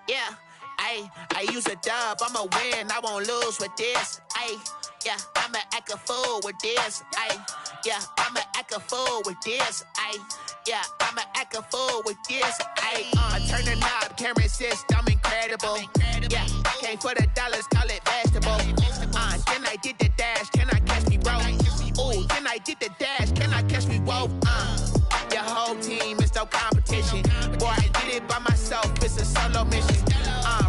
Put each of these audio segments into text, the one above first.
Yeah, I use a dub, I'ma win, I won't lose with this. Yeah, I'ma act a fool with this. Yeah, I'ma act a fool with this. Yeah, I'ma act a fool with this. Turn the knob, camera assist, I'm incredible. Yeah, came for the dollars, call it vegetable. Then I did the dash, can I catch me, bro? Ooh, then I did the dash, can I catch me, whoa? Your whole team is no competition. Boy, I did it by myself, it's a solo mission.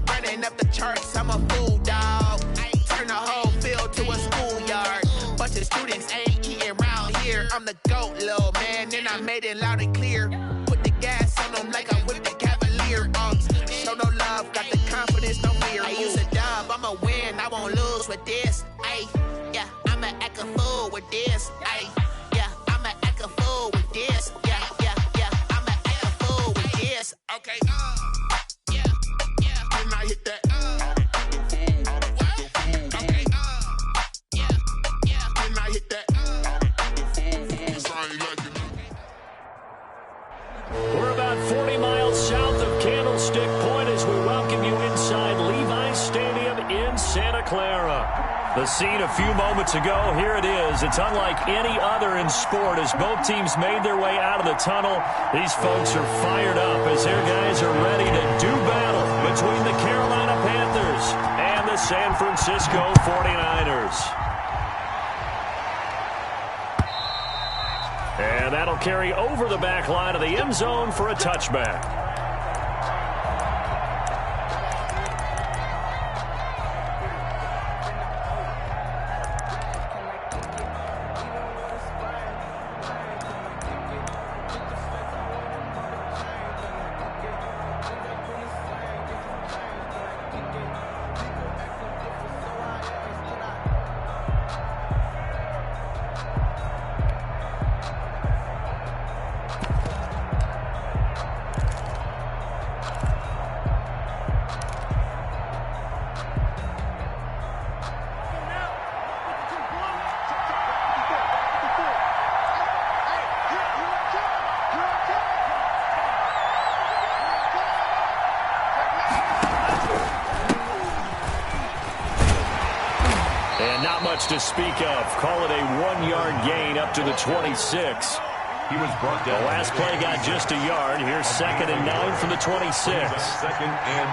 Running up the charts, I'm a fool, dog. Turn the whole field to a schoolyard. Bunch of students ain't eating round here. I'm the GOAT, little man, and I made it loud and clear. Put the gas on them like I whipped the Cavalier. Show no love, got the confidence, no fear. I use a dub, I'ma win, I won't lose with this. Yeah, I'ma act a fool with this. Yeah, I'ma act a fool with this. Yeah, I'ma act a fool with this. Okay, yeah, can I hit that? Okay, yeah, can I hit that? We're about 40 miles south of Candlestick Point as we welcome you inside Levi's Stadium in Santa Clara. The scene a few moments ago, here it is. It's unlike any other in sport as both teams made their way out of the tunnel. These folks are fired up as their guys are ready to do battle between the Carolina Panthers and the San Francisco 49ers. And that'll carry over the back line of the end zone for a touchback. To speak of. Call it a 1-yard gain up to the 26. He was brought down. The last play got just a yard. Here's 2nd and 9 from the 26. 2nd and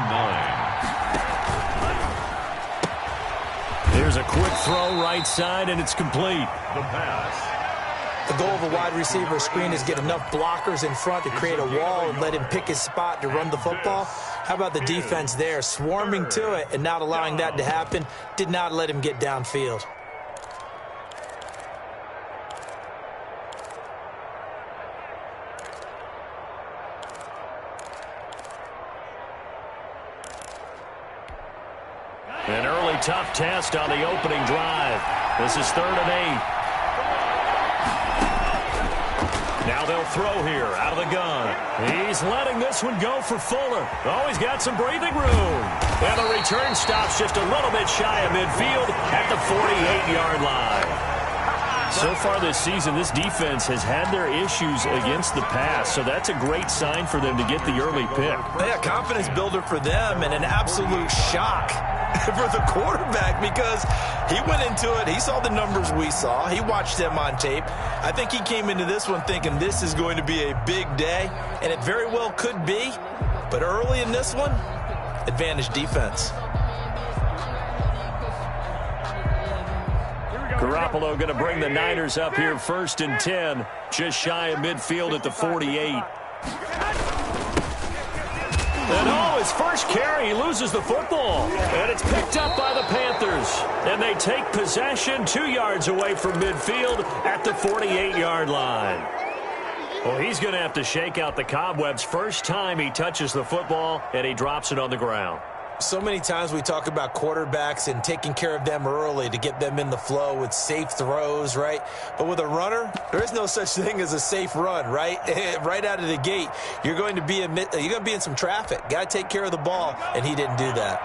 9. There's a quick throw right side, and it's complete. The pass. The goal of a wide receiver screen is get enough blockers in front to create a wall and let him pick his spot to run the football. How about the defense there, swarming to it and not allowing that to happen? Did not let him get downfield. An early tough test on the opening drive. This is 3rd and 8. Now they'll throw here out of the gun. He's letting this one go for Fuller. Oh, he's got some breathing room. And the return stops just a little bit shy of midfield at the 48-yard line. So far this season, this defense has had their issues against the pass, so that's a great sign for them to get the early pick. Yeah, confidence builder for them and an absolute shock for the quarterback because he went into it. He saw the numbers we saw. He watched them on tape. I think he came into this one thinking this is going to be a big day, and it very well could be. But early in this one, advantage defense. Garoppolo going to bring the Niners up here 1st and 10, just shy of midfield at the 48. And oh, his first carry, he loses the football. And it's picked up by the Panthers. And they take possession 2 yards away from midfield at the 48-yard line. Well, he's going to have to shake out the cobwebs first time he touches the football, and he drops it on the ground. So many times we talk about quarterbacks and taking care of them early to get them in the flow with safe throws, right? But with a runner, there is no such thing as a safe run, right? Right out of the gate, you're going to be in some traffic. Got to take care of the ball, and he didn't do that.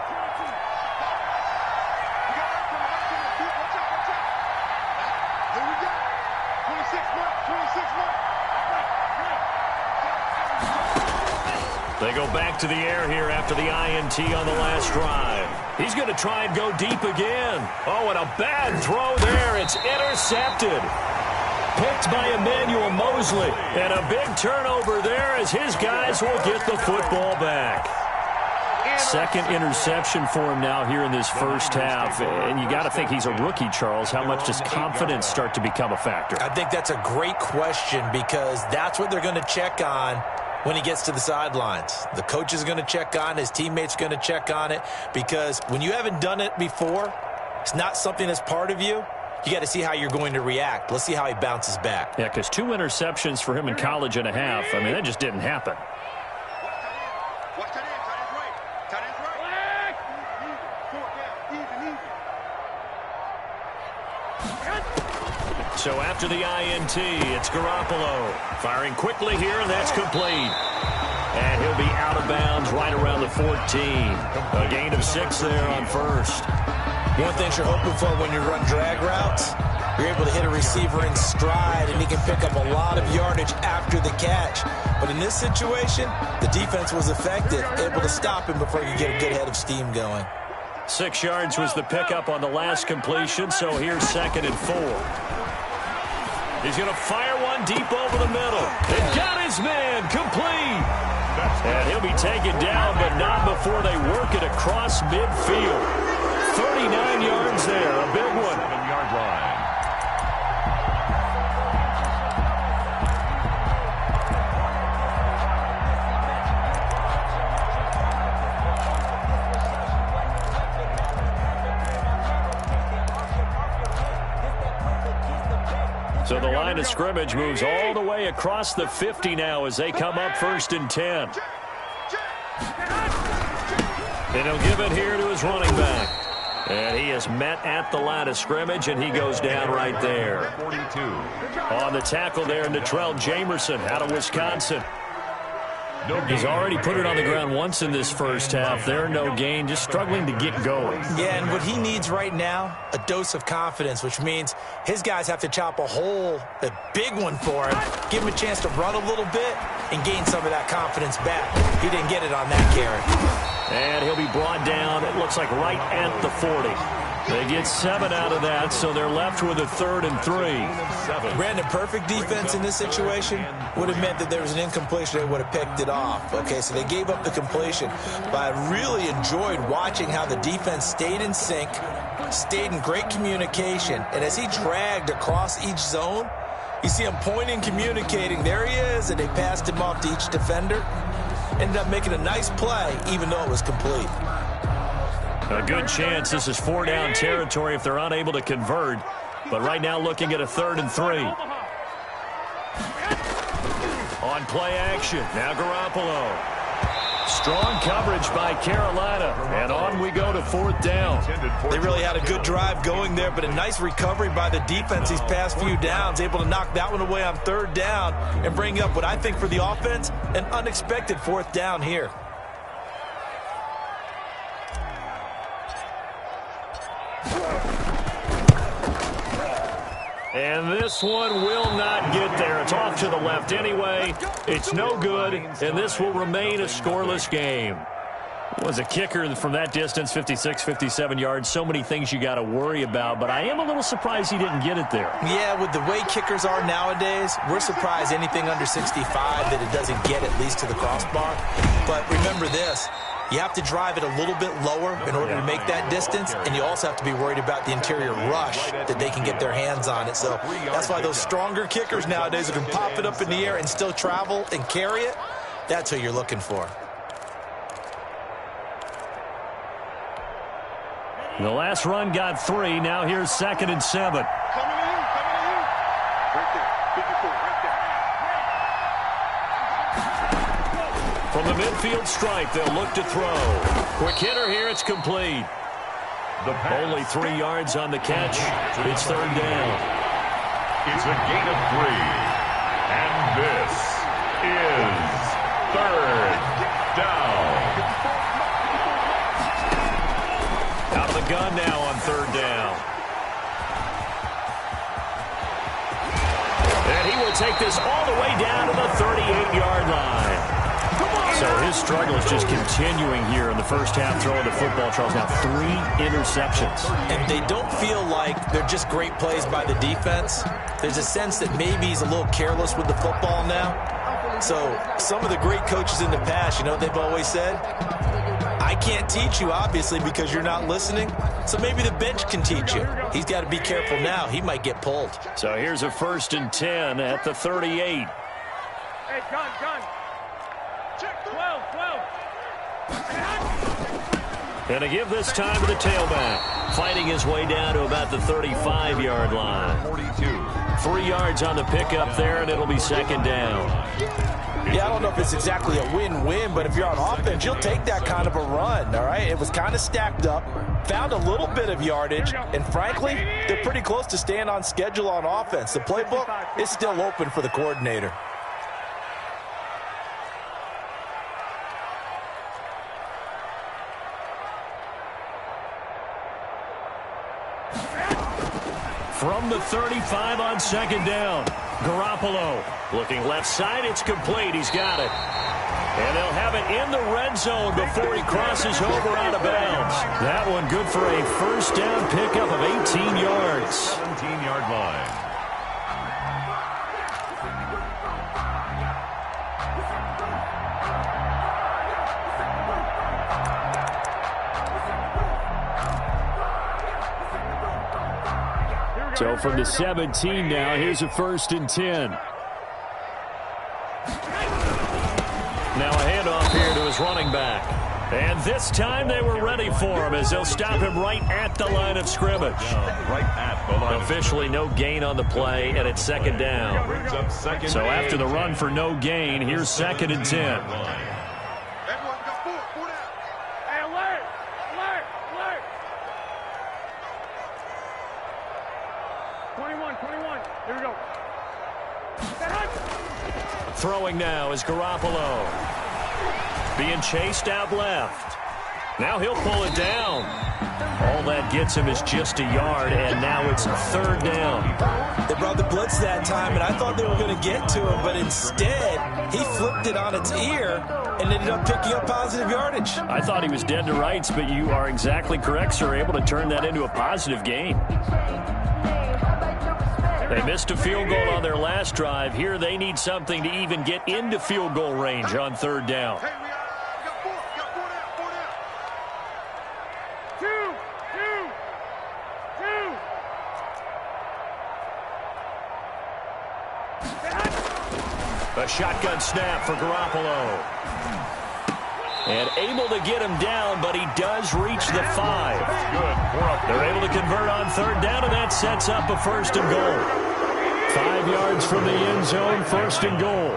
They go back to the air here after the INT on the last drive. He's going to try and go deep again. Oh, and a bad throw there. It's intercepted. Picked by Emmanuel Mosley. And a big turnover there as his guys will get the football back. Second interception for him now here in this first half. And you got to think he's a rookie, Charles. How much does confidence start to become a factor? I think that's a great question because that's what they're going to check on when he gets to the sidelines. The coach is going to check on it. His teammates are going to check on it because when you haven't done it before, it's not something that's part of you. You got to see how you're going to react. Let's see how he bounces back. Yeah, because 2 interceptions for him in college and a half. I mean, that just didn't happen. So after the INT, it's Garoppolo. Firing quickly here, and that's complete. And he'll be out of bounds right around the 14. A gain of 6 there on first. One thing you're hoping for when you run drag routes, you're able to hit a receiver in stride, and he can pick up a lot of yardage after the catch. But in this situation, the defense was effective, able to stop him before you get a good head of steam going. 6 yards was the pickup on the last completion, so here's 2nd and 4. He's going to fire one deep over the middle. They've got his man complete. And he'll be taken down, but not before they work it across midfield. 39 yards there, a big one. 7-yard line. So the line of scrimmage moves all the way across the 50 now as they come up 1st and 10. And he'll give it here to his running back. And he is met at the line of scrimmage, and he goes down right there. 42. On the tackle there, Natrell Jamerson out of Wisconsin. He's already put it on the ground once in this first half. There, no gain, just struggling to get going. Yeah, and what he needs right now, a dose of confidence, which means his guys have to chop a hole, a big one for him, give him a chance to run a little bit and gain some of that confidence back. He didn't get it on that carry. And he'll be brought down, it looks like right at the 40. They get 7 out of that, so they're left with a 3rd and 3. Brandon, perfect defense in this situation would have meant that there was an incompletion. They would have picked it off. Okay, so they gave up the completion. But I really enjoyed watching how the defense stayed in sync, stayed in great communication. And as he dragged across each zone, you see him pointing, communicating. There he is, and they passed him off to each defender. Ended up making a nice play, even though it was complete. A good chance this is 4-down territory if they're unable to convert. But right now looking at a 3rd and 3. On play action, now Garoppolo. Strong coverage by Carolina. And on we go to 4th down. They really had a good drive going there, but a nice recovery by the defense these past few downs. Able to knock that one away on 3rd down and bring up what I think for the offense, an unexpected 4th down here. And this one will not get there. It's off to the left anyway. It's no good, and this will remain a scoreless game. Was a kicker from that distance, 56, 57 yards. So many things you got to worry about, but I am a little surprised he didn't get it there. Yeah, with the way kickers are nowadays, we're surprised anything under 65 that it doesn't get at least to the crossbar. But remember this. You have to drive it a little bit lower in order to make that distance, and you also have to be worried about the interior rush that they can get their hands on it. So that's why those stronger kickers nowadays who can pop it up in the air and still travel and carry it, that's who you're looking for. The last run got 3. Now here's 2nd and 7. From the midfield stripe, they'll look to throw. Quick hitter here, it's complete. Only 3 yards on the catch. It's 3rd down. It's a gain of 3. And this is 3rd down. Out of the gun now on 3rd down. And he will take this all the way down to the 38-yard line. So his struggle is just continuing here in the first half, throwing the football. Charles, now 3 interceptions. And they don't feel like they're just great plays by the defense. There's a sense that maybe he's a little careless with the football now. So some of the great coaches in the past, you know what they've always said? I can't teach you, obviously, because you're not listening. So maybe the bench can teach you. He's got to be careful now. He might get pulled. So here's a 1st and 10 at the 38. Hey, John. Check 12. And to give this time to the tailback. Fighting his way down to about the 35-yard line. 3 yards on the pickup there, and it'll be 2nd down. Yeah, I don't know if it's exactly a win-win, but if you're on offense, you'll take that kind of a run, all right? It was kind of stacked up, found a little bit of yardage, and frankly, they're pretty close to staying on schedule on offense. The playbook is still open for the coordinator. From the 35 on 2nd down, Garoppolo looking left side. It's complete. He's got it. And they'll have it in the red zone before he crosses over out of bounds. That one good for a 1st down pickup of 18 yards. 17-yard line. So from the 17 now, here's a 1st and 10. Now a handoff here to his running back. And this time they were ready for him as they'll stop him right at the line of scrimmage. Right at the line. Officially no gain on the play, and it's 2nd down. So after the run for no gain, here's 2nd and 10. Throwing now is Garoppolo. Being chased out left. Now he'll pull it down. All that gets him is just a yard, and now it's 3rd down. They brought the blitz that time, and I thought they were going to get to him, but instead, he flipped it on its ear and ended up picking up positive yardage. I thought he was dead to rights, but you are exactly correct, sir. Able to turn that into a positive gain. They missed a field goal on their last drive. Here they need something to even get into field goal range on 3rd down. A shotgun snap for Garoppolo. And able to get him down, but he does reach the 5. They're able to convert on 3rd down, and that sets up a 1st and goal. 5 yards from the end zone, 1st and goal.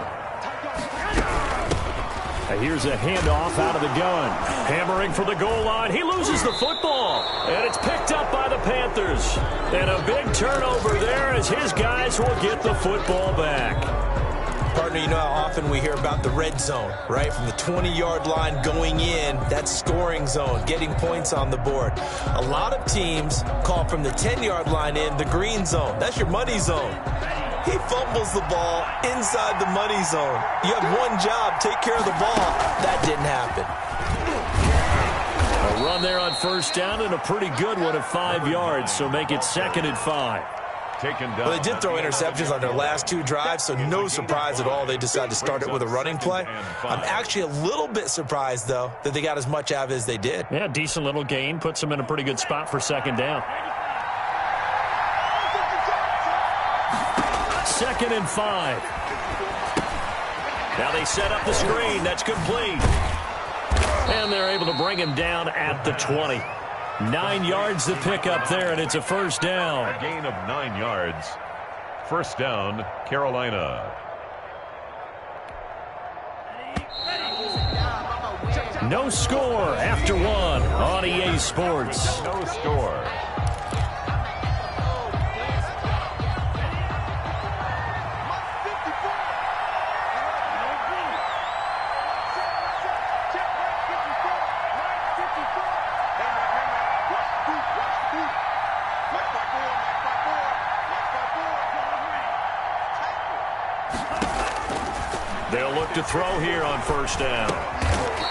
Here's a handoff out of the gun. Hammering for the goal line. He loses the football, and it's picked up by the Panthers. And a big turnover there as his guys will get the football back. Partner, you know how often we hear about the red zone, right? From the 20-yard line going in, that's scoring zone, getting points on the board. A lot of teams call from the 10-yard line in the green zone. That's your money zone. He fumbles the ball inside the money zone. You have one job, take care of the ball. That didn't happen. A run there on 1st down and a pretty good one of 5 yards, so make it 2nd and 5. Well, they did throw interceptions on their last 2 drives, so no surprise at all they decided to start it with a running play. I'm actually a little bit surprised, though, that they got as much out of it as they did. Yeah, decent little gain. Puts them in a pretty good spot for 2nd down. 2nd and 5. Now they set up the screen. That's complete. And they're able to bring him down at the 20. 9 yards to pick up there, and it's a 1st down. A gain of 9 yards. 1st down, Carolina. No score after 1 on EA Sports. No score. They'll look to throw here on first down.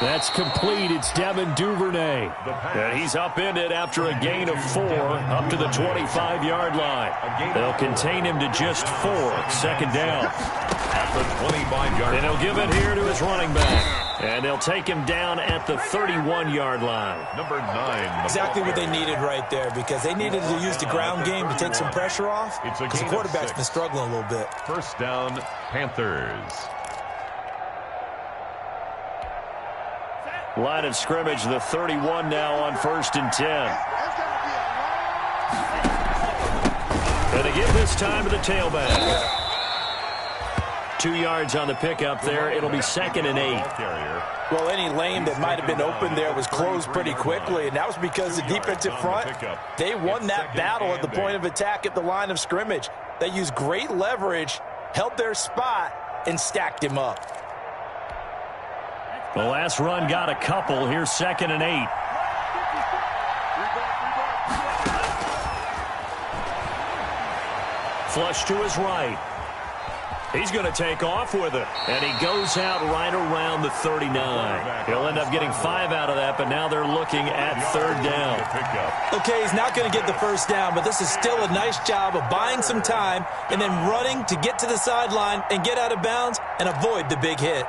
That's complete. It's Devin Duvernay. And he's upended after a gain of 4 up to the 25-yard line. They'll contain him to just 4. Second down. At the 25-yard line. And he'll give it here to his running back. And they'll take him down at the 31-yard line. Number 9. Exactly what they needed right there, because they needed to use the ground game to take some pressure off, because the quarterback's been struggling a little bit. First down, Panthers. Line of scrimmage, the 31 now on 1st and 10. And they give this time to the tailback. 2 yards on the pickup there. It'll be 2nd and 8. Well, any lane that might have been open there was closed pretty quickly, and that was because the defensive front, they won that battle at the point of attack at the line of scrimmage. They used great leverage, held their spot, and stacked him up. The last run got a couple. Here's 2nd and 8. Flush to his right. He's going to take off with it. And he goes out right around the 39. He'll end up getting 5 out of that, but now they're looking at 3rd down. Okay, he's not going to get the first down, but this is still a nice job of buying some time and then running to get to the sideline and get out of bounds and avoid the big hit.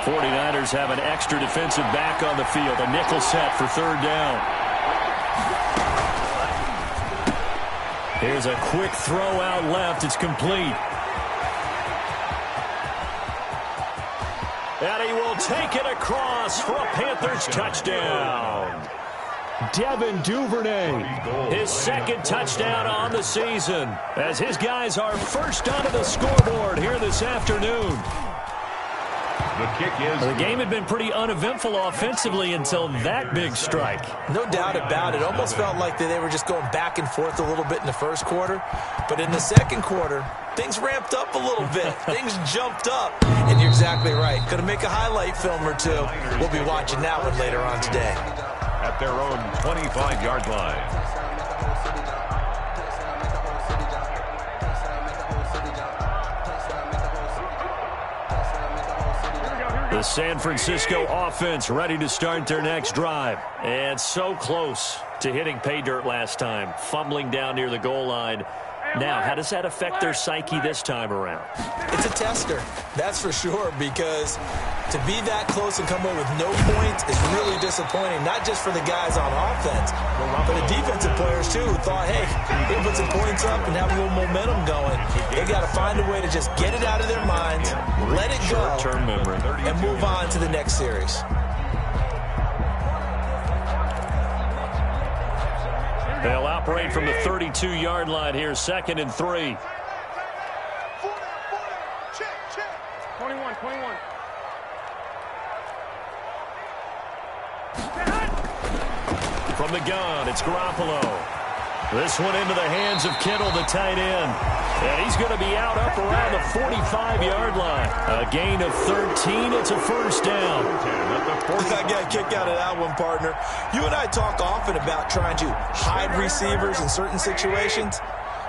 49ers have an extra defensive back on the field. A nickel set for 3rd down. Here's a quick throw out left. It's complete. And he will take it across for a Panthers touchdown. Devin Duvernay, his 2nd touchdown on the season, as his guys are first onto the scoreboard here this afternoon. The kick is... The game had been pretty uneventful offensively until that big strike. No doubt about it. Almost felt like they were just going back and forth a little bit in the first quarter. But in the second quarter, things ramped up a little bit. Things jumped up. And you're exactly right. Going to make a highlight film or two. We'll be watching that one later on today. At their own 25-yard line. The San Francisco offense ready to start their next drive. And so close to hitting pay dirt last time, fumbling down near the goal line. Now, how does that affect their psyche this time around? It's a tester, that's for sure, because to be that close and come away with no points is really disappointing, not just for the guys on offense, but the defensive players, too, who thought, hey, we can put some points up and have a little momentum going. They got to find a way to just get it out of their minds, let it go, short-term memory, and move on to the next series. They'll operate from the 32-yard line here, 2nd and 3. 21. From the gun, it's Garoppolo. This one into the hands of Kittle, the tight end. And he's going to be out up around the 45-yard line. A gain of 13. It's a first down. I got a kick out of that one, partner. You and I talk often about trying to hide receivers in certain situations,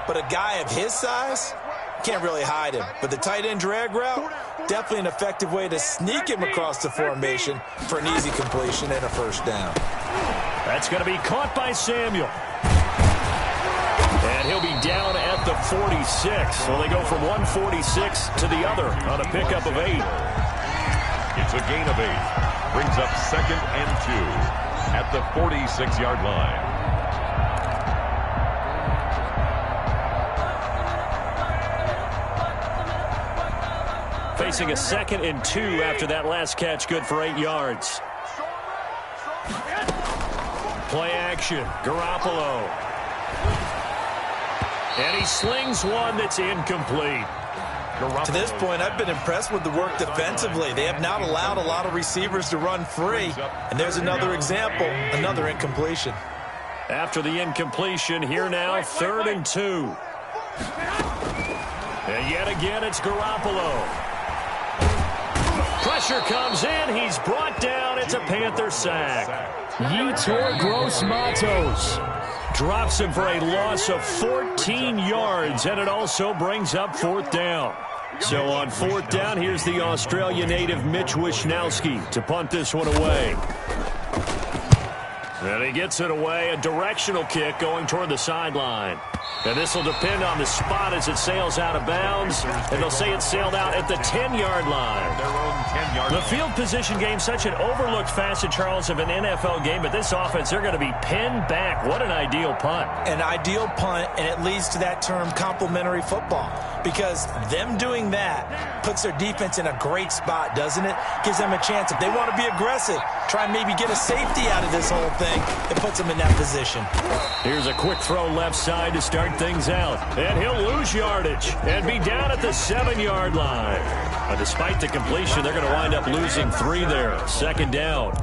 but a guy of his size can't really hide him. But the tight end drag route, definitely an effective way to sneak him across the formation for an easy completion and a first down. That's going to be caught by Samuel. And he'll be down at the 46. So they go from 146 to the other on a pickup of 8. It's a gain of 8. Brings up 2nd and 2 at the 46-yard line. Facing a 2nd and 2 after that last catch, good for 8 yards. Play action, Garoppolo. And he slings one that's incomplete. To this point, I've been impressed with the work defensively. They have not allowed a lot of receivers to run free. And there's another example, another incompletion. After the incompletion, here now, 3rd and 2. And yet again, it's Garoppolo. Pressure comes in. He's brought down. It's a Panther sack. Yetur Gross-Matos. drops him for a loss of 14 yards, and it also brings up 4th down. So on 4th down, here's the Australia native Mitch Wishnowski to punt this one away. And he gets it away, a directional kick going toward the sideline. And this will depend on the spot as it sails out of bounds. And they'll say it sailed out at the 10-yard line. Their own 10-yard The line. field position game, such an overlooked facet, Charles, of an NFL game. But this offense, they're going to be pinned back. What an ideal punt. An ideal punt, and it leads to that term complementary football. Because them doing that puts their defense in a great spot, doesn't it? Gives them a chance. If they want to be aggressive, try and maybe get a safety out of this whole thing, it puts them in that position. Here's a quick throw left side to start things out. And he'll lose yardage and be down at the 7-yard line. Despite the completion, they're going to wind up losing 3 there. 2nd down.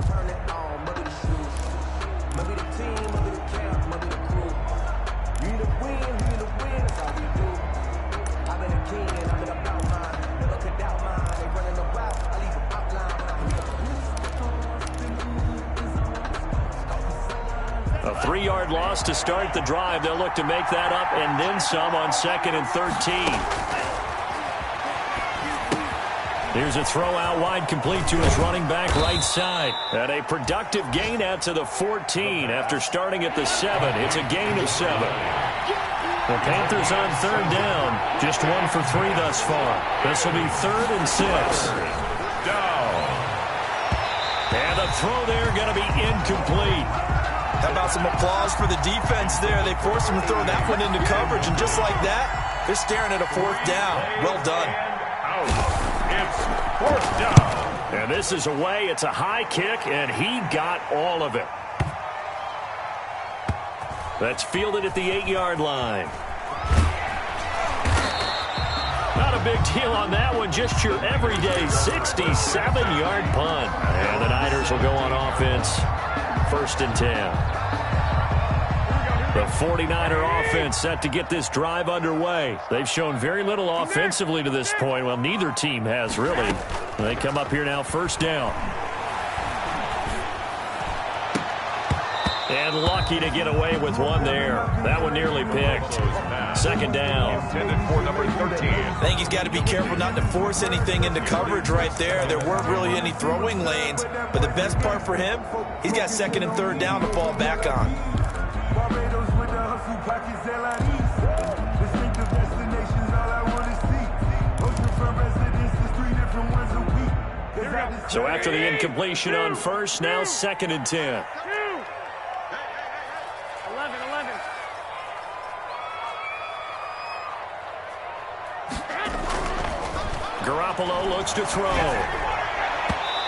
A 3-yard loss to start the drive. They'll look to make that up and then some on 2nd and 13. Here's a throw out wide, complete to his running back right side. And a productive gain out to the 14 after starting at the 7. It's a gain of 7. The Panthers on 3rd down. Just 1 for 3 thus far. This will be 3rd and 6. Down. And the throw there going to be incomplete. How about some applause for the defense there? They forced him to throw that one into coverage, and just like that, they're staring at a 4th down. Well done. Out. It's 4th down. And this is away. It's a high kick, and he got all of it. That's fielded at the 8-yard line. Not a big deal on that one. Just your everyday 67-yard punt. And the Niners will go on offense. 1st and 10. The 49er offense set to get this drive underway. They've shown very little offensively to this point. Well, neither team has really. They come up here now, 1st down. And lucky to get away with one there. That one nearly picked. 2nd down. Intended for number 13. I think he's got to be careful not to force anything into coverage right there. There weren't really any throwing lanes, but the best part for him, he's got 2nd and 3rd down to fall back on. So after the incompletion on 1st, now 2nd and 10. 11. Garoppolo looks to throw.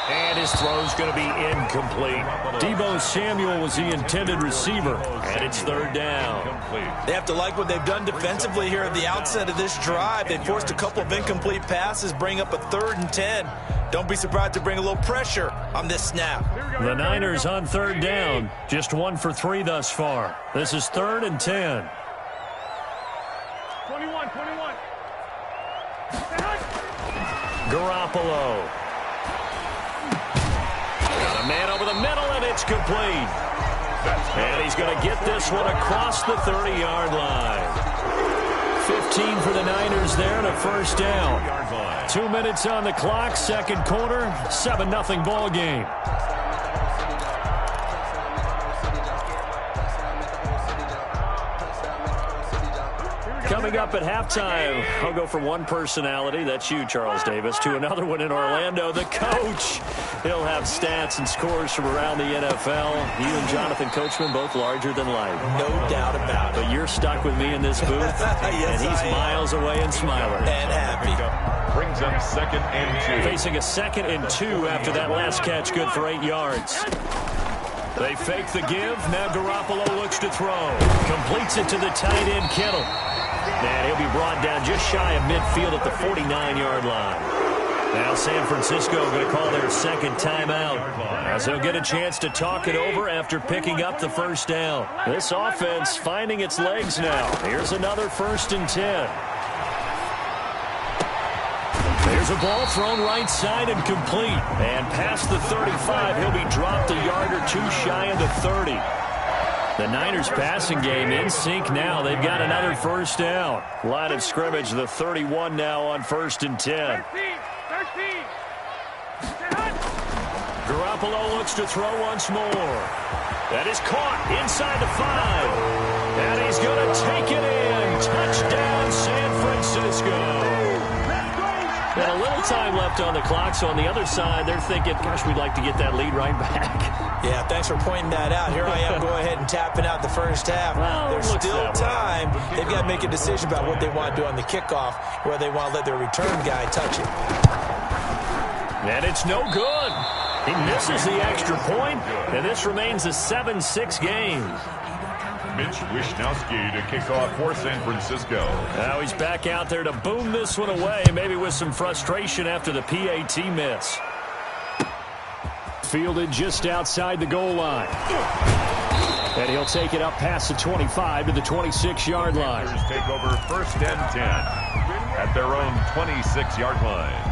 And his throw's going to be incomplete. Deebo Samuel was the intended receiver. And it's 3rd down. They have to like what they've done defensively here at the outset of this drive. They forced a couple of incomplete passes, bring up a 3rd and 10. Don't be surprised to bring a little pressure on this snap. The Niners on 3rd down. Just 1 for 3 thus far. This is 3rd and 10. 21. Garoppolo. Got a man over the middle, and it's complete. And he's going to get this one across the 30-yard line. 15 for the Niners there and a 1st down. 2 minutes on the clock, 2nd quarter, 7-0 ball game. Coming up at halftime, I'll go from one personality, that's you, Charles Davis, to another one in Orlando, the coach. He'll have stats and scores from around the NFL. You and Jonathan Coachman, both larger than life. No doubt about it. But you're stuck with me in this booth, Yes, and he's miles away and smiling. And happy. Brings up 2nd and 2. Facing a 2nd and 2 after that last catch, good for 8 yards. They fake the give. Now Garoppolo looks to throw. Completes it to the tight end, Kittle. And he'll be brought down just shy of midfield at the 49-yard line. Now San Francisco going to call their 2nd timeout, as they'll get a chance to talk it over after picking up the 1st down. This offense finding its legs now. Here's another 1st and 10. There's a ball thrown right side and complete. And past the 35, he'll be dropped a yard or two shy of the 30. The Niners passing game in sync now. They've got another first down. Line of scrimmage, the 31 now on 1st and 10. Garoppolo looks to throw once more. That is caught inside the 5. And he's going to take it in. Touchdown, San Francisco. And a little time left on the clock, so on the other side, they're thinking, gosh, we'd like to get that lead right back. Yeah, thanks for pointing that out. Here I am, go ahead and tapping out the first half. Well, there's still time. They've got to make a decision about what they want to do on the kickoff, where they want to let their return guy touch it. And it's no good. He misses the extra point, and this remains a 7-6 game. Mitch Wishnowsky to kick off for San Francisco. Now he's back out there to boom this one away, maybe with some frustration after the PAT miss. Fielded just outside the goal line. And he'll take it up past the 25 to the 26-yard line. Panthers take over 1st and 10 at their own 26-yard line.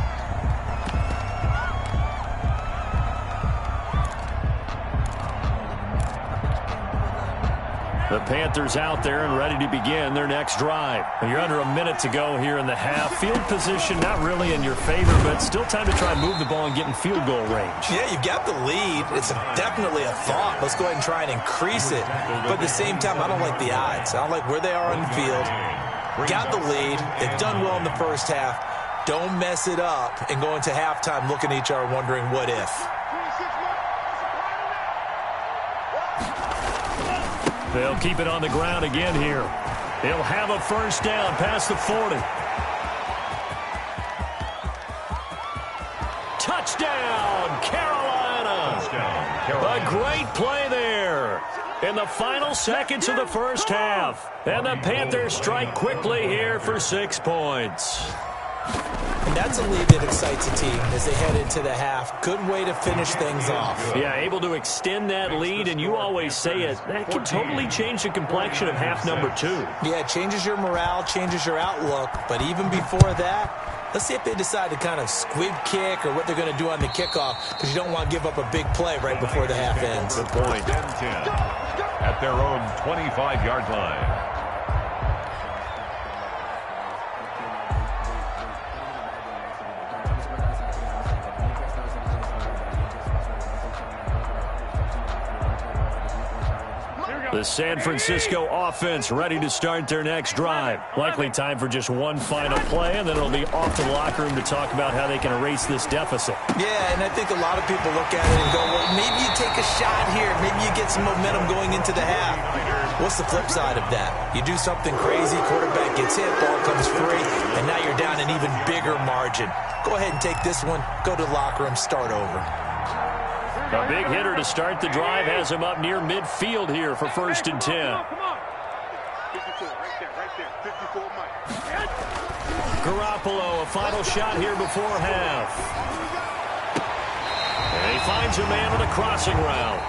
The Panthers out there and ready to begin their next drive. You're under a minute to go here in the half. Field position not really in your favor, but still time to try and move the ball and get in field goal range. Yeah, you've got the lead. It's definitely a thought. Let's go ahead and try and increase it. But at the same time, I don't like the odds. I don't like where they are on the field. Got the lead. They've done well in the first half. Don't mess it up and go into halftime looking at each other wondering what if. They'll keep it on the ground again here. He'll have a first down past the 40. Touchdown, Carolina. A great play there in the final seconds of the first half. And the Panthers strike quickly here for 6 points. And that's a lead that excites a team as they head into the half. Good way to finish things off. Yeah, able to extend that lead, and you always say it, that can totally change the complexion of half number 2. Yeah, it changes your morale, changes your outlook, but even before that, let's see if they decide to kind of squib kick or what they're going to do on the kickoff, because you don't want to give up a big play right before the half ends. The point 10 at their own 25-yard line. The San Francisco offense ready to start their next drive. Likely time for just one final play, and then it'll be off to the locker room to talk about how they can erase this deficit. Yeah, and I think a lot of people look at it and go, well, maybe you take a shot here. Maybe you get some momentum going into the half. What's the flip side of that? You do something crazy, quarterback gets hit, ball comes free, and now you're down an even bigger margin. Go ahead and take this one, go to the locker room, start over. A big hitter to start the drive has him up near midfield here for 1st and 10. Garoppolo, a final shot here before half. And he finds a man on a crossing route.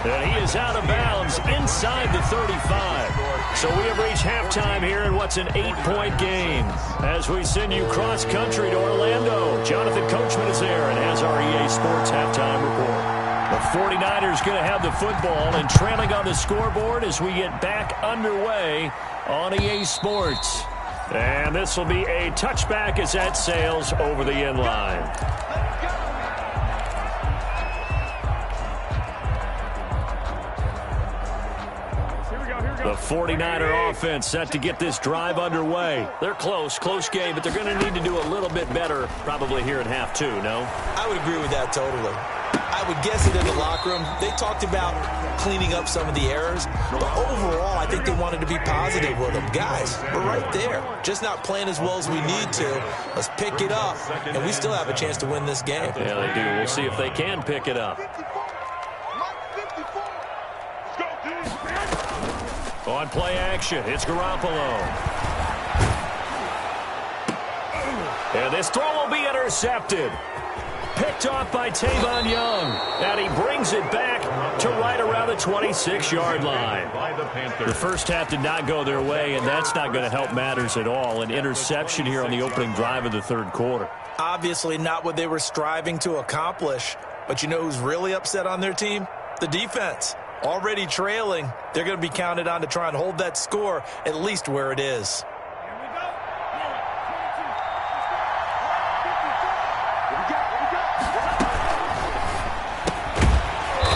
And he is out of bounds inside the 35. So we have reached halftime here in what's an 8-point game. As we send you cross-country to Orlando, Jonathan Coachman is there and has our EA Sports halftime report. The 49ers going to have the football and trailing on the scoreboard as we get back underway on EA Sports. And this will be a touchback as that sails over the end line. The 49er offense set to get this drive underway. They're close game, but they're going to need to do a little bit better probably here in half 2, no? I would agree with that totally. I would guess it in the locker room. They talked about cleaning up some of the errors, but overall, I think they wanted to be positive with them. Guys, we're right there. Just not playing as well as we need to. Let's pick it up, and we still have a chance to win this game. Yeah, they do. We'll see if they can pick it up. On play action, it's Garoppolo. And this throw will be intercepted. Picked off by Tavon Young. And he brings it back to right around the 26-yard line. The first half did not go their way, and that's not going to help matters at all. An interception here on the opening drive of the third quarter. Obviously not what they were striving to accomplish. But you know who's really upset on their team? The defense. Already trailing, they're going to be counted on to try and hold that score at least where it is.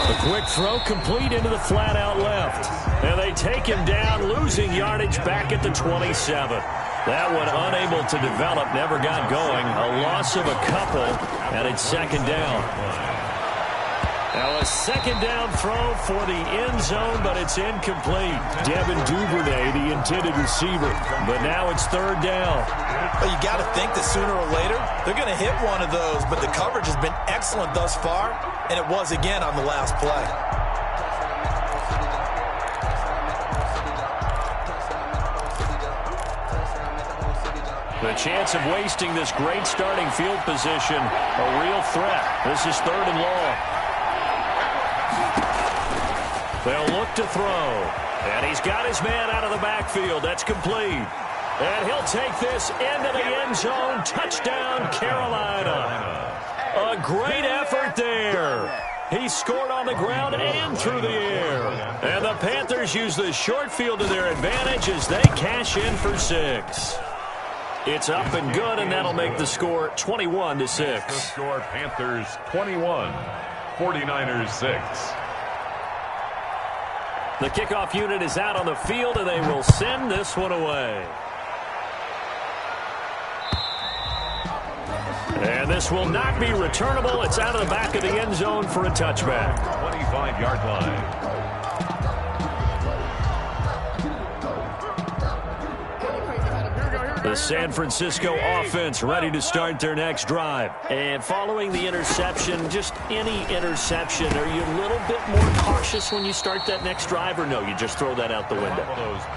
The quick throw complete into the flat-out left. And they take him down, losing yardage back at the 27. That one unable to develop, never got going. A loss of a couple, and it's second down. Now a second down throw for the end zone, but it's incomplete. Devin Duvernay, the intended receiver. But now it's third down. Well, you got to think that sooner or later they're going to hit one of those, but the coverage has been excellent thus far, and it was again on the last play. The chance of wasting this great starting field position, a real threat. This is third and long. They'll look to throw. And he's got his man out of the backfield. That's complete. And he'll take this into the end zone. Touchdown, Carolina. A great effort there. He scored on the ground and through the air. And the Panthers use the short field to their advantage as they cash in for 6. It's up and good, and that'll make the score 21-6. The score, Panthers 21, 49ers 6. The kickoff unit is out on the field, and they will send this one away. And this will not be returnable. It's out of the back of the end zone for a touchback. 25-yard line. The San Francisco offense ready to start their next drive. And following the interception, just any interception, are you a little bit more cautious when you start that next drive, or no, you just throw that out the window?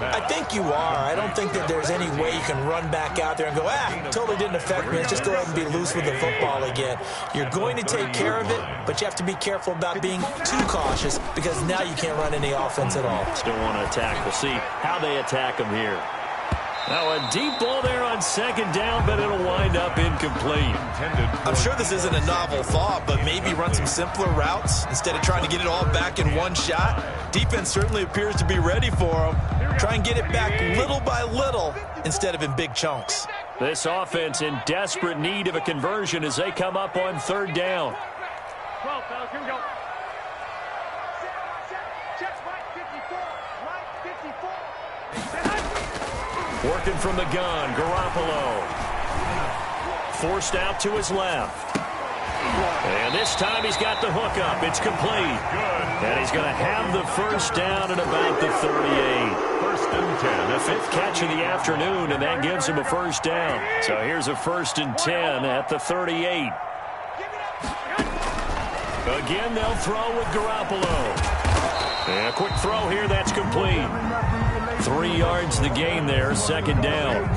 I think you are. I don't think that there's any way you can run back out there and go, totally didn't affect me. Let's just go ahead and be loose with the football again. You're going to take care of it, but you have to be careful about being too cautious because now you can't run any offense at all. Still want to attack. We'll see how they attack them here. Now a deep ball there on second down, but it'll wind up incomplete. I'm sure this isn't a novel thought, but maybe run some simpler routes instead of trying to get it all back in one shot. Defense certainly appears to be ready for them. Try and get it back little by little instead of in big chunks. This offense in desperate need of a conversion as they come up on third down. 12, fellas, here we go. Check, right 54, right 54. Working from the gun, Garoppolo. Forced out to his left. And this time he's got the hook up. It's complete. And he's going to have the first down at about the 38. First and 10. The fifth catch of the afternoon, and that gives him a first down. So here's a first and 10 at the 38. Again, they'll throw with Garoppolo. And a quick throw here, that's complete. 3 yards the gain there, second down.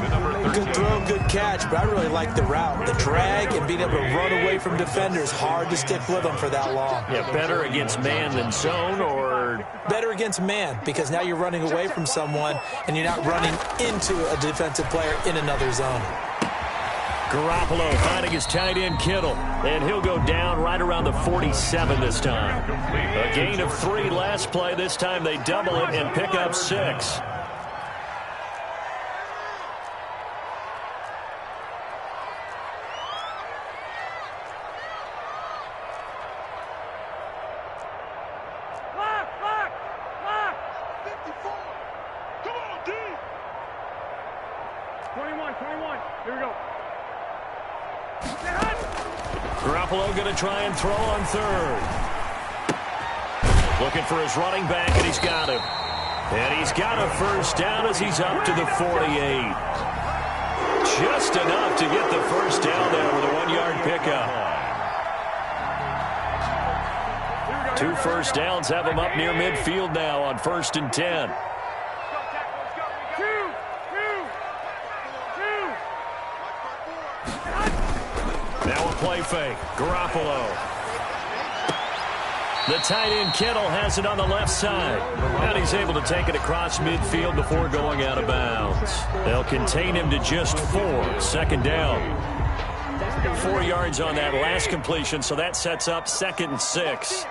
Good throw, good catch, but I really like the route. The drag and being able to run away from defenders, hard to stick with them for that long. Yeah, better against man than zone, or? Better against man, because now you're running away from someone and you're not running into a defensive player in another zone. Garoppolo finding his tight end Kittle, and he'll go down right around the 47 this time. A gain of 3 last play. This time they double it and pick up 6. Lock! 54! Come on, D! 21, here we go. Garoppolo going to try and throw on third. Looking for his running back, and he's got him. And he's got a first down as he's up to the 48. Just enough to get the first down there with a 1-yard pickup. 2 first downs have him up near midfield now on first and 10. Now a play fake. Garoppolo. The tight end Kittle has it on the left side. And he's able to take it across midfield before going out of bounds. They'll contain him to just 4. Second down. 4 yards on that last completion, so that sets up second and 6. Hey,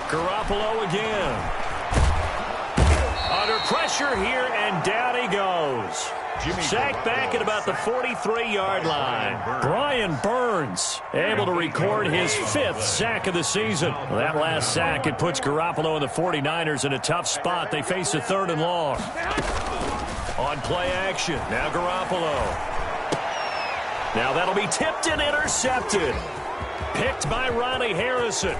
Garoppolo again. Under pressure here, and down he goes. Sacked back at about the 43-yard line. Brian Burns able to record his 5th sack of the season. That last sack, it puts Garoppolo and the 49ers in a tough spot. They face a 3rd and long. On play action, now Garoppolo. Now that'll be tipped and intercepted. Picked by Ronnie Harrison.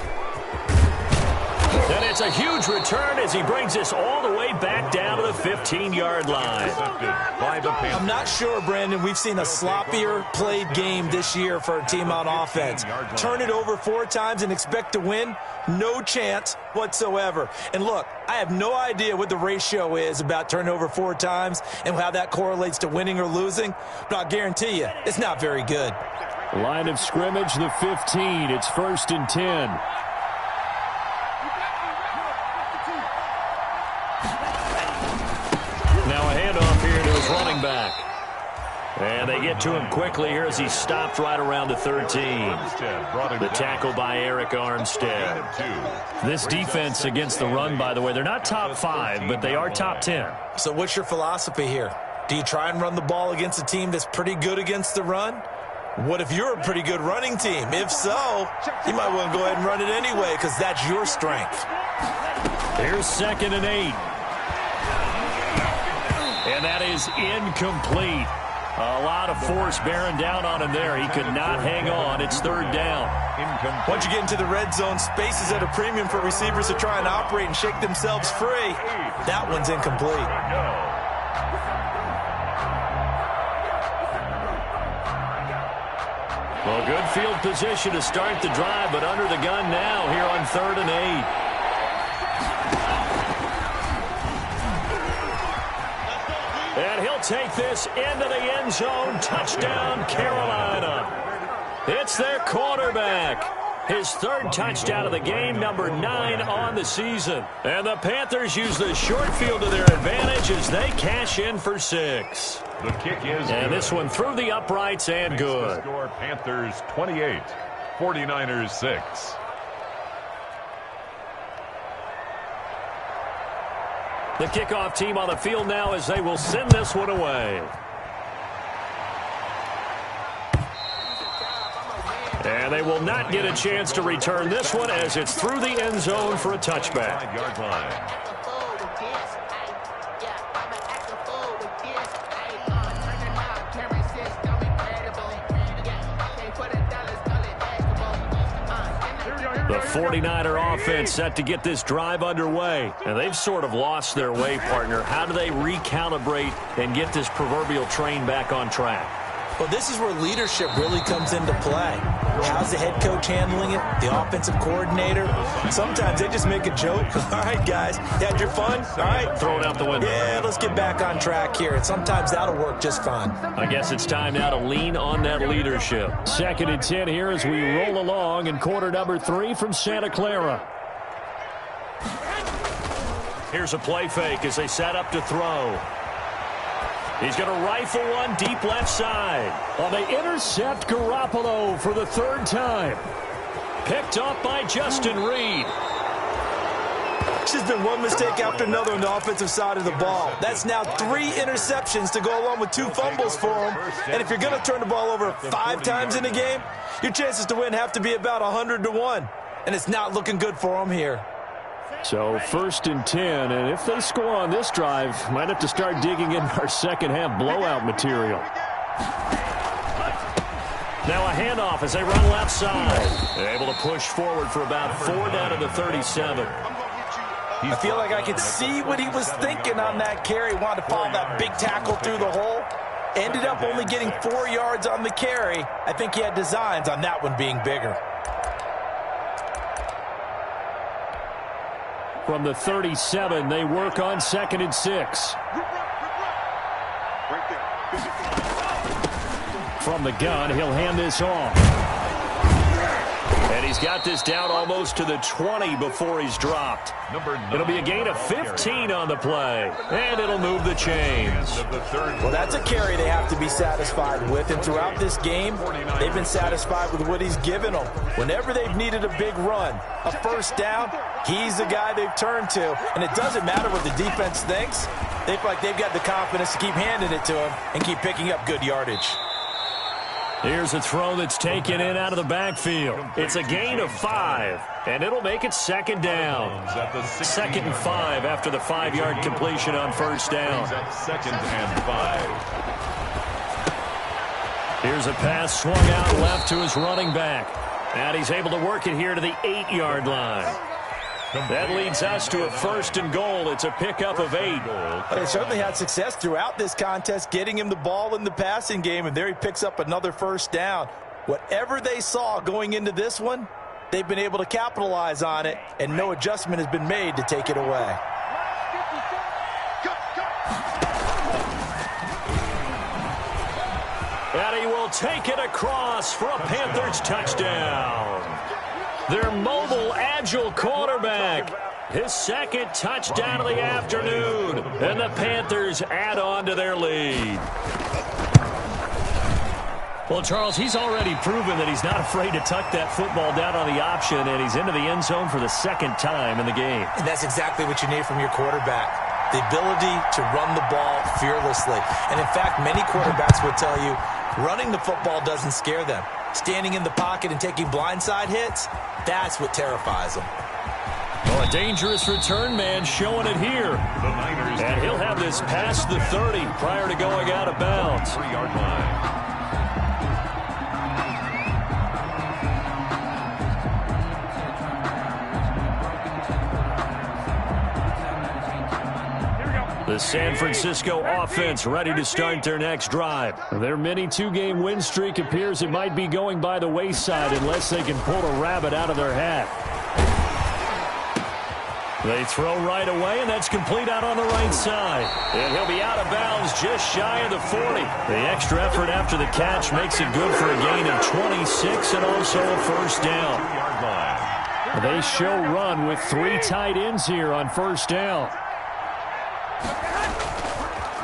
And it's a huge return as he brings us all the way back down to the 15-yard line. I'm not sure, Brandon, we've seen a sloppier played game this year for a team on offense. Turn it over 4 times and expect to win? No chance whatsoever. And look, I have no idea what the ratio is about turning over 4 times and how that correlates to winning or losing, but I'll guarantee you, it's not very good. Line of scrimmage, the 15. It's 1st and 10. Running back. And they get to him quickly here as he stopped right around the 13. The tackle by Eric Armstead. This defense against the run, by the way, they're not top 5, but they are top 10. So what's your philosophy here? Do you try and run the ball against a team that's pretty good against the run? What if you're a pretty good running team? If so, you might want to go ahead and run it anyway because that's your strength. Here's 2nd and 8. And that is incomplete. A lot of force bearing down on him there. He could not hang on. It's 3rd down. Once you get into the red zone, space is at a premium for receivers to try and operate and shake themselves free. That one's incomplete. Well, good field position to start the drive, but under the gun now here on 3rd and 8. And he'll take this into the end zone. Touchdown, Carolina. It's their quarterback. His 3rd touchdown of the game, number 9 on the season. And the Panthers use the short field to their advantage as they cash in for 6. The kick is and good. This one through the uprights and good. The score, Panthers 28, 49ers 6. The kickoff team on the field now as they will send this one away. And they will not get a chance to return this one as it's through the end zone for a touchback. 5-yard line. The 49er offense set to get this drive underway. And they've sort of lost their way, partner. How do they recalibrate and get this proverbial train back on track? Well, this is where leadership really comes into play. How's the head coach handling it? The offensive coordinator? Sometimes they just make a joke. All right, guys, you had your fun? All right. Throw it out the window. Yeah, let's get back on track here. And sometimes that'll work just fine. I guess it's time now to lean on that leadership. 2nd and 10 here as we roll along in quarter number 3 from Santa Clara. Here's a play fake as they set up to throw. He's going to rifle one deep left side. Well, they intercept Garoppolo for the 3rd time. Picked up by Justin Reed. It's just been one mistake after another on the offensive side of the ball. That's now 3 interceptions to go along with 2 fumbles for him. And if you're going to turn the ball over 5 times in a game, your chances to win have to be about 100-1. And it's not looking good for him here. So 1st and 10, and if they score on this drive, might have to start digging in our second half blowout material. Now a handoff as they run left side. They're able to push forward for about 4 down to the 37. I feel like I could see what he was thinking on that carry. Wanted to follow that big tackle through the hole. Ended up only getting 4 yards on the carry. I think he had designs on that one being bigger. From the 37, they work on 2nd and 6. From the gun, he'll hand this off. And he's got this down almost to the 20 before he's dropped. It'll be a gain of 15 on the play, and it'll move the chains. Well, that's a carry they have to be satisfied with, and throughout this game, they've been satisfied with what he's given them. Whenever they've needed a big run, a first down, he's the guy they've turned to, and it doesn't matter what the defense thinks. They feel like they've got the confidence to keep handing it to him and keep picking up good yardage. Here's a throw that's taken in out of the backfield. It's a gain of 5, and it'll make it second down. 2nd and 5 after the 5-yard completion on first down. 2nd and 5. Here's a pass swung out left to his running back. And he's able to work it here to the 8-yard line. That leads us to a 1st and goal. It's a pickup of 8. They certainly had success throughout this contest, getting him the ball in the passing game, and there he picks up another first down. Whatever they saw going into this one, they've been able to capitalize on it, and no adjustment has been made to take it away. And he will take it across for a Panthers touchdown. Their mobile, agile quarterback. His 2nd touchdown of the afternoon. And the Panthers add on to their lead. Well, Charles, he's already proven that he's not afraid to tuck that football down on the option, and he's into the end zone for the 2nd time in the game. And that's exactly what you need from your quarterback. The ability to run the ball fearlessly. And in fact, many quarterbacks would tell you running the football doesn't scare them. Standing in the pocket and taking blindside hits, that's what terrifies them. Well, a dangerous return man showing it here. And he'll have this past the 30 prior to going out of bounds. 3-yard line. The San Francisco offense ready to start their next drive. Their mini 2-game win streak appears it might be going by the wayside unless they can pull a rabbit out of their hat. They throw right away, and that's complete out on the right side. And he'll be out of bounds just shy of the 40. The extra effort after the catch makes it good for a gain of 26 and also a first down. They show run with 3 tight ends here on first down.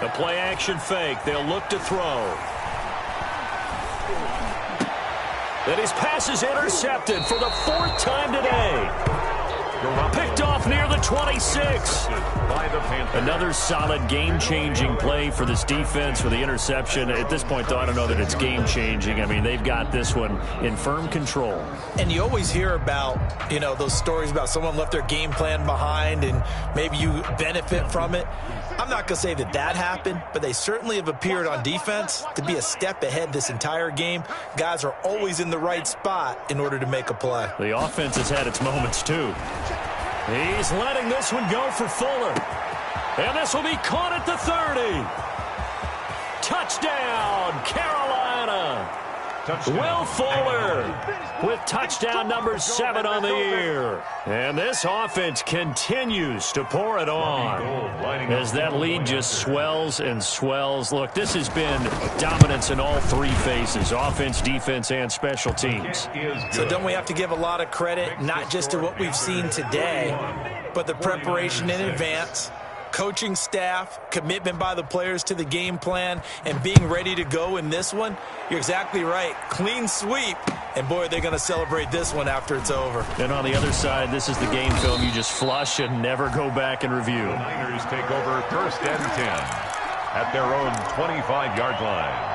A play-action fake. They'll look to throw. And his pass is intercepted for the 4th time today. Picked off near the 26. Another solid game-changing play for this defense for the interception. At this point, though, I don't know that it's game-changing. I mean, they've got this one in firm control. And you always hear about, those stories about someone left their game plan behind and maybe you benefit from it. I'm not going to say that happened, but they certainly have appeared on defense to be a step ahead this entire game. Guys are always in the right spot in order to make a play. The offense has had its moments, too. He's letting this one go for Fuller. And this will be caught at the 30. Touchdown, Carolina. Will Fuller with touchdown number 7 on the year. And this offense continues to pour it on as that lead just swells and swells. Look, this has been dominance in all 3 phases, offense, defense, and special teams. So don't we have to give a lot of credit, not just to what we've seen today, but the preparation in advance, coaching staff, commitment by the players to the game plan, and being ready to go in this one? You're exactly right. Clean sweep, and boy, they're going to celebrate this one after it's over. And on the other side, this is the game film you just flush and never go back and review. The Niners take over 1st and 10 at their own 25-yard line.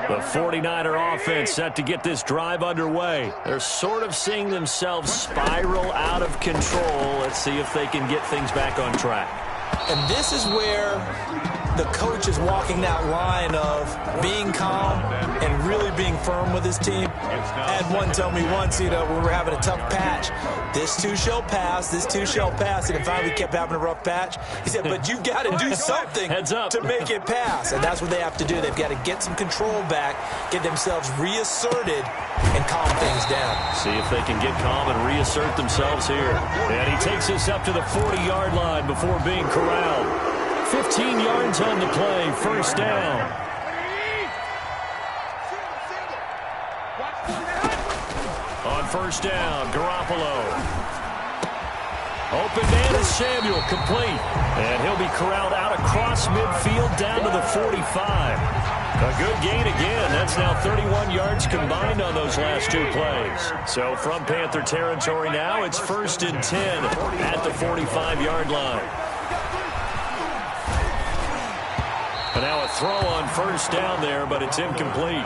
The 49er offense set to get this drive underway. They're sort of seeing themselves spiral out of control. Let's see if they can get things back on track. And this is where the coach is walking that line of being calm and really being firm with his team. I had one tell me once, when we were having a tough patch, this too shall pass, this too shall pass. And finally we kept having a rough patch. He said, but you got to do something to make it pass. And that's what they have to do. They've got to get some control back, get themselves reasserted, and calm things down. See if they can get calm and reassert themselves here. And he takes us up to the 40-yard line before being corralled. 15 yards on the play, first down. On first down, Garoppolo. Open man is Samuel, complete. And he'll be corralled out across midfield down to the 45. A good gain again. That's now 31 yards combined on those last two plays. So from Panther territory now, it's 1st and 10 at the 45-yard line. And now a throw on first down there, but it's incomplete.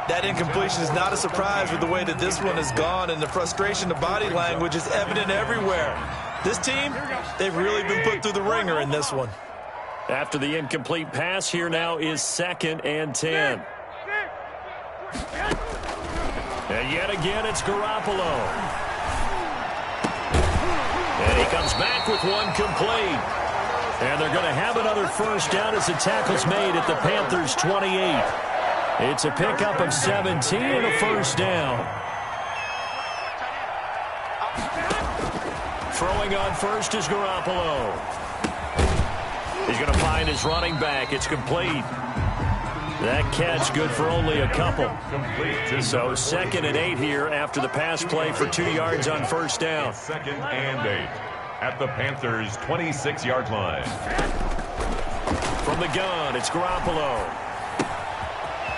That incompletion is not a surprise with the way that this one has gone, and the frustration of body language is evident everywhere. This team, they've really been put through the ringer in this one. After the incomplete pass, here now is 2nd and 10. And yet again, it's Garoppolo. And he comes back with one complete. And they're going to have another first down as the tackle's made at the Panthers' 28. It's a pickup of 17 and a first down. Throwing on first is Garoppolo. He's going to find his running back. It's complete. That catch good for only a couple. So 2nd and 8 here after the pass play for 2 yards on first down. 2nd and 8 at the Panthers' 26-yard line. From the gun, it's Garoppolo.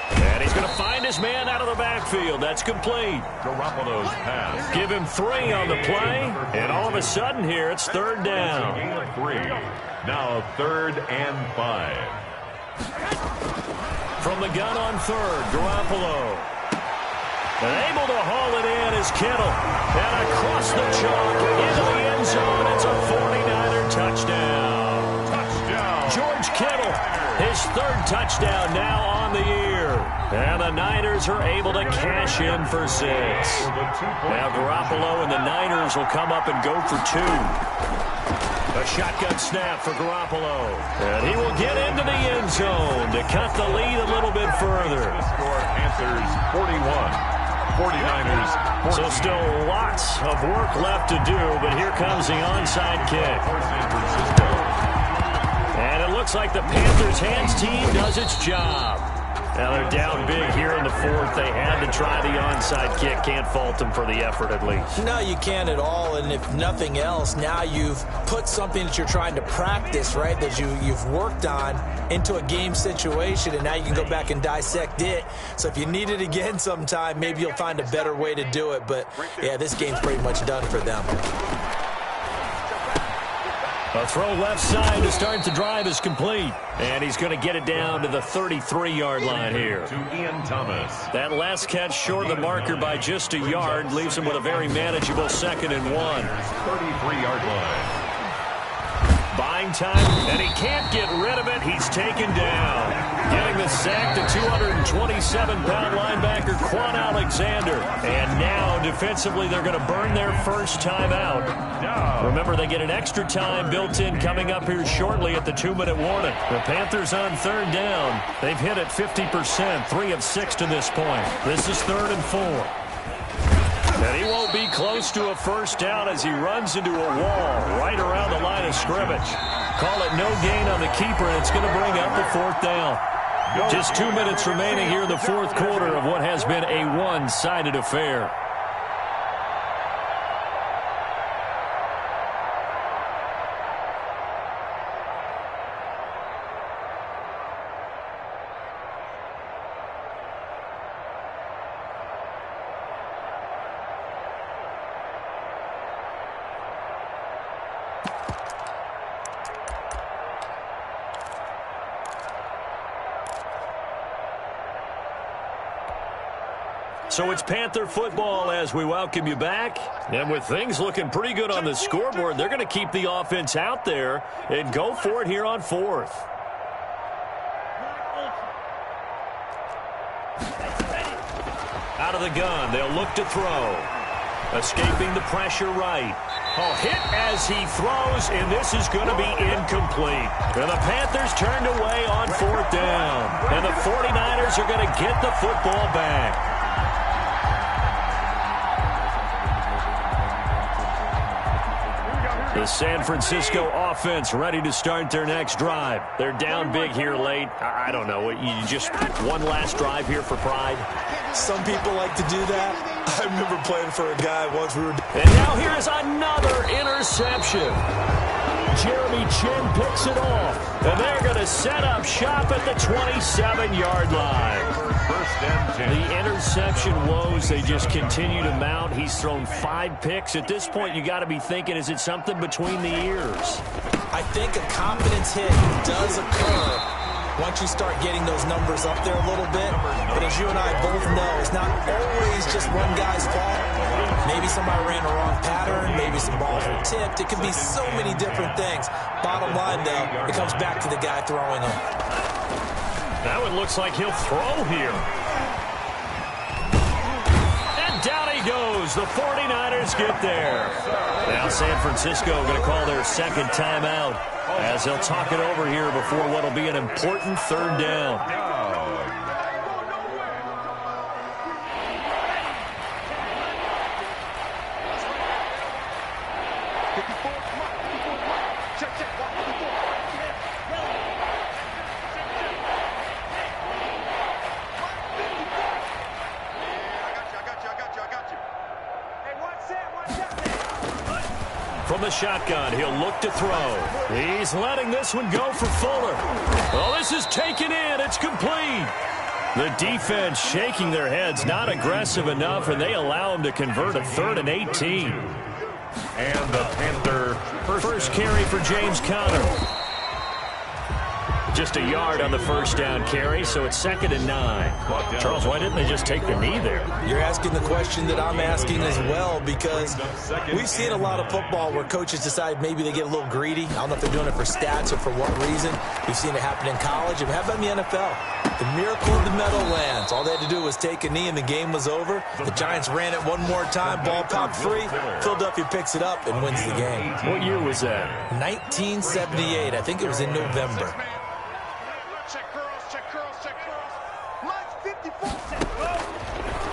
And he's going to find his man out of the backfield. That's complete. Garoppolo's pass. Give him 3 on the play, and all of a sudden here, it's 3rd down. Gain of 3. Now 3rd and 5. From the gun on 3rd, Garoppolo. And able to haul it in is Kittle. And across the chalk into the end zone. It's a 49er touchdown. Touchdown. George Kittle, his 3rd touchdown now on the year. And the Niners are able to cash in for 6. Now Garoppolo and the Niners will come up and go for 2. A shotgun snap for Garoppolo. And he will get into the end zone to cut the lead a little bit further. Score Panthers 41. 49ers. So still lots of work left to do, but here comes the onside kick. And it looks like the Panthers' hands team does its job. Now they're down big here in the 4th. They had to try the onside kick. Can't fault them for the effort at least. No, you can't at all. And if nothing else, now you've put something that you're trying to practice, right, that you've worked on into a game situation, and now you can go back and dissect it. So if you need it again sometime, maybe you'll find a better way to do it. But, yeah, this game's pretty much done for them. A throw left side to start the drive is complete. And he's going to get it down to the 33-yard line here. To Ian Thomas. That last catch short of the marker by just a yard leaves him with a very manageable 2nd and 1. 33-yard line. Buying time, and he can't get rid of it. He's taken down. Getting the sack to 227-pound linebacker Quan Alexander. And now, defensively, they're going to burn their first time out. Remember, they get an extra time built in coming up here shortly at the 2-minute warning. The Panthers on 3rd down. They've hit it 50%, 3 of 6 to this point. This is 3rd and 4. And he won't be close to a first down as he runs into a wall right around the line of scrimmage. Call it no gain on the keeper, and it's going to bring up the 4th down. Just 2 minutes remaining here in the 4th quarter of what has been a one-sided affair. So it's Panther football as we welcome you back. And with things looking pretty good on the scoreboard, they're going to keep the offense out there and go for it here on 4th. Out of the gun, they'll look to throw. Escaping the pressure right. Oh, hit as he throws, and this is going to be incomplete. And the Panthers turned away on 4th down. And the 49ers are going to get the football back. The San Francisco offense ready to start their next drive. They're down big here late. I don't know. You just one last drive here for pride? Some people like to do that. I remember playing for a guy once. And now here is another interception. Jeremy Chin picks it off. And they're going to set up shop at the 27-yard line. First and 10. The interception woes, they just continue to mount. He's thrown 5 picks. At this point, you got to be thinking, is it something between the ears? I think a confidence hit does occur once you start getting those numbers up there a little bit. But as you and I both know, it's not always just one guy's fault. Maybe somebody ran a wrong pattern. Maybe some balls were tipped. It can be so many different things. Bottom line, though, it comes back to the guy throwing them. That one looks like he'll throw here. And down he goes. The 49ers get there. Now San Francisco going to call their second timeout as they'll talk it over here before what will be an important third down. From the shotgun, he'll look to throw. He's letting this one go for Fuller. Well, this is taken in. It's complete. The defense shaking their heads, not aggressive enough, and they allow him to convert a 3rd and 18. And the Panther First carry for James Conner. Just a yard on the first down carry, so it's 2nd and 9. Charles, why didn't they just take the knee there? You're asking the question that I'm asking as well, because we've seen a lot of football where coaches decide maybe they get a little greedy. I don't know if they're doing it for stats or for what reason. We've seen it happen in college, and how about in the NFL? The miracle of the Meadowlands. All they had to do was take a knee, and the game was over. The Giants ran it one more time. Ball popped free. Philadelphia picks it up and wins the game. What year was that? 1978. I think it was in November.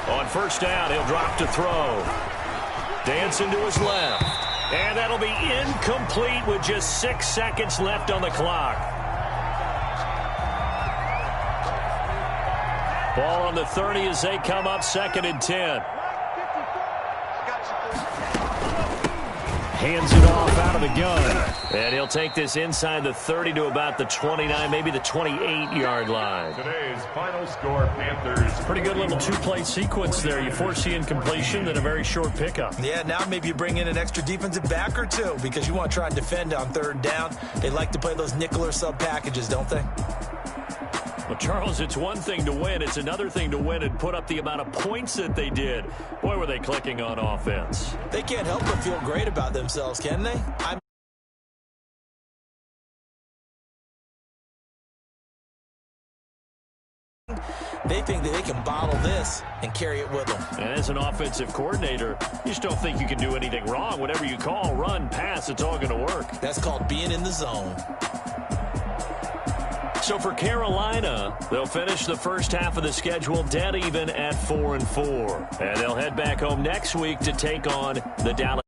On first down, he'll drop to throw. Dancing to his left. And that'll be incomplete with just 6 seconds left on the clock. Ball on the 30 as they come up 2nd and 10. Hands it off out of the gun. And he'll take this inside the 30 to about the 29, maybe the 28-yard line. Today's final score, Panthers. Pretty good little 2-play sequence there. You force the incompletion, then a very short pickup. Yeah, now maybe you bring in an extra defensive back or two because you want to try and defend on 3rd down. They like to play those nickel or sub packages, don't they? Well, Charles, it's one thing to win. It's another thing to win and put up the amount of points that they did. Boy, were they clicking on offense. They can't help but feel great about themselves, can they? They think that they can bottle this and carry it with them. And as an offensive coordinator, you just don't think you can do anything wrong. Whatever you call, run, pass, it's all going to work. That's called being in the zone. So for Carolina, they'll finish the first half of the schedule dead even at 4-4. And they'll head back home next week to take on the Dallas